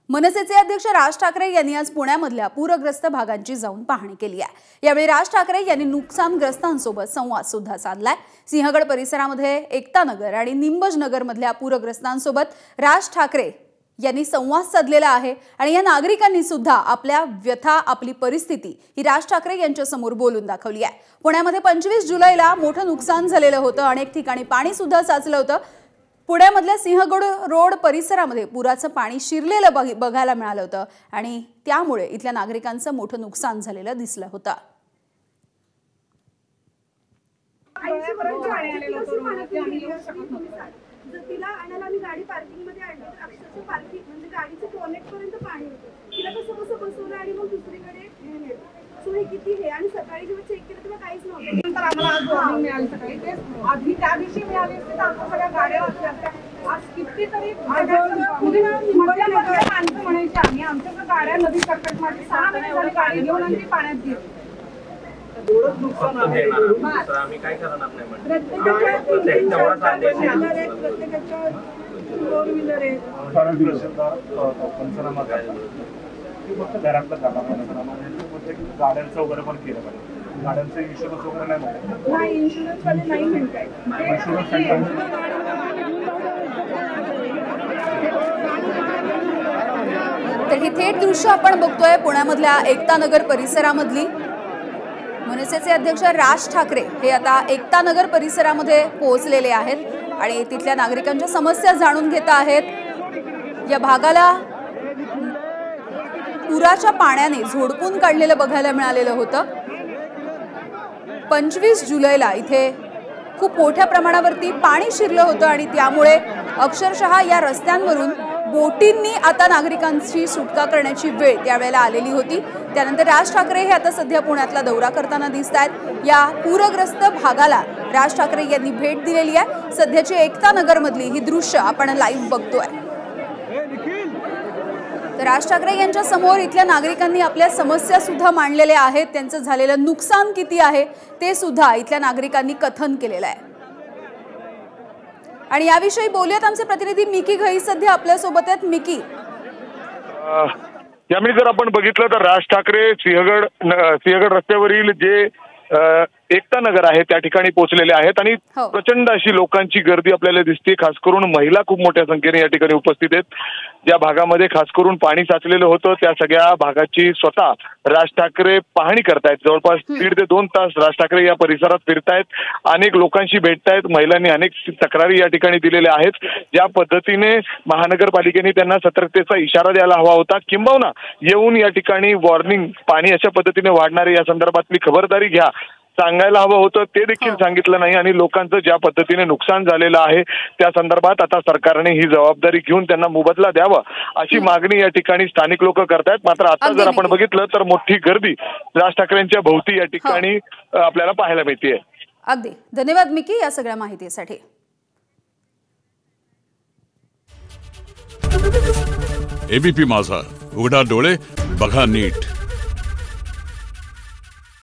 मनसेचे अध्यक्ष राज ठाकरे यांनी आज पुण्यामधल्या पूरग्रस्त भागांची जाऊन पाहणी केली आहे। यावेळी राज ठाकरे यांनी नुकसानग्रस्तांसोबत संवाद सुद्धा साधलाय। सिंहगड परिसरामध्ये एकता नगर आणि निंबज नगर मधल्या पूरग्रस्तांसोबत राज ठाकरे यांनी संवाद साधलेला आहे आणि या नागरिकांनी सुद्धा आपल्या व्यथा आपली परिस्थिती ही राज ठाकरे यांच्या समोर बोलून दाखवली आहे। पुण्यामध्ये 25 जुलैला मोठं नुकसान झालेलं होतं, अनेक ठिकाणी पाणी सुद्धा साचलं होतं। पुण्यामधल्या सिंहगड रोड परिसरामध्ये पुराचं पाणी शिरलेलं बघायला मिळालं होतं आणि त्यामुळे इथल्या नागरिकांचं मोठं नुकसान झालेलं दिसलं होतं। तिला आणायला आम्ही गाडी पार्किंग मध्ये आणली, अक्षरशः पार्किंग म्हणजे गाडीच्या टॉयलेट पर्यंत पाणी होतं। तिला कसं बसवलं आणि मग दुसरीकडे नेलं। सो हे किती हे आणि सकाळी जेव्हा चेक केलं तेव्हा काहीच नव्हतं। नंतर आम्हाला आज वॉर्निंग मिळाली सकाळी, ते आधी त्या दिवशी मिळाली असते तर आमच्या सगळ्या गाड्या वाचल्या असत्या। आज कितीतरी माणसं म्हणायची आम्ही आमच्या गाड्या नदी सकटमध्ये 6 महिने झाली गाडी घेऊन आणि ती पाण्यात गेली। आम्ही काय करणार नाही गाड्यांचं वगैरे पण केलं पाहिजे। गाड्यांचं इन्शुरन्स वगैरे नाही, इन्शुरन्स वाले नाही म्हणताय। तर ही थेट दृश्य आपण बघतोय पुण्यामधल्या एकता नगर परिसरामधली। मनसेचे अध्यक्ष राज ठाकरे हे आता एकता नगर परिसरामध्ये पोहोचलेले आहेत आणि तिथल्या नागरिकांच्या समस्या जाणून घेत आहेत। या भागाला पुराच्या पाण्याने झोडपून काढलेलं बघायला मिळालेलं होतं। 25 जुलैला इथे खूप मोठ्या प्रमाणावरती पाणी शिरलं होतं आणि त्यामुळे अक्षरशः या रस्त्यांवरून बोटींनी आता नागरिकांची सुटका करण्याची वेळ त्यावेळेला आलेली होती। त्यानंतर राज ठाकरे हे आता सध्या पुण्यातला दौरा करताना दिसत आहेत। या पूरग्रस्त भागाला राज ठाकरे यांनी भेट दिलेली आहे। सध्याची एकता नगर मधली ही दृश्य आपण लाईव्ह बघतोय। तर राज ठाकरे यांच्या समोर इथल्या नागरिकांनी आपल्या समस्या सुद्धा मांडलेल्या आहेत। त्यांचं झालेलं नुकसान किती आहे ते सुद्धा इथल्या नागरिकांनी कथन केलेलं आहे आणि याविषयी बोलूयात आमचे प्रतिनिधी मिकी घई सध्या आपल्या सोबत आहेत। मिकी, यावेळी जर आपण बघितलं तर राज ठाकरे सिंहगड रस्त्यावरील जे एकता नगर आहे त्या ठिकाणी पोहोचलेले आहेत आणि प्रचंड अशी लोकांची गर्दी आपल्याला दिसते। खास करून महिला खूप मोठ्या संख्येने या ठिकाणी उपस्थित आहेत। ज्या भागामध्ये खास करून पाणी साचलेलं होतं त्या सगळ्या भागाची स्वतः राज ठाकरे पाहणी करतायत। जवळपास 1.5 ते 2 तास राज ठाकरे या परिसरात फिरतायत, अनेक लोकांशी भेटतायत। महिलांनी अनेक तक्रारी या ठिकाणी दिलेल्या आहेत। ज्या पद्धतीने महानगरपालिकेने त्यांना सतर्कतेचा इशारा द्यायला हवा होता, किंबहुना येऊन या ठिकाणी वॉर्निंग पाणी अशा पद्धतीने वाढणारे या संदर्भातली खबरदारी घ्या सांगायला हवं होतं, ते देखील सांगितलं नाही आणि लोकांचं ज्या पद्धतीने नुकसान झालेलं आहे त्या संदर्भात आता सरकारने ही जबाबदारी घेऊन त्यांना मोबदला द्यावा अशी मागणी या ठिकाणी स्थानिक लोक करतायत। मात्र आता जर आपण बघितलं तर मोठी गर्दी राज ठाकरेंच्या भोवती या ठिकाणी आपल्याला पाहायला मिळते। अगदी धन्यवाद मिकी या सगळ्या माहितीसाठी। एबीपी माझा, उघडा डोळे बघा नीट।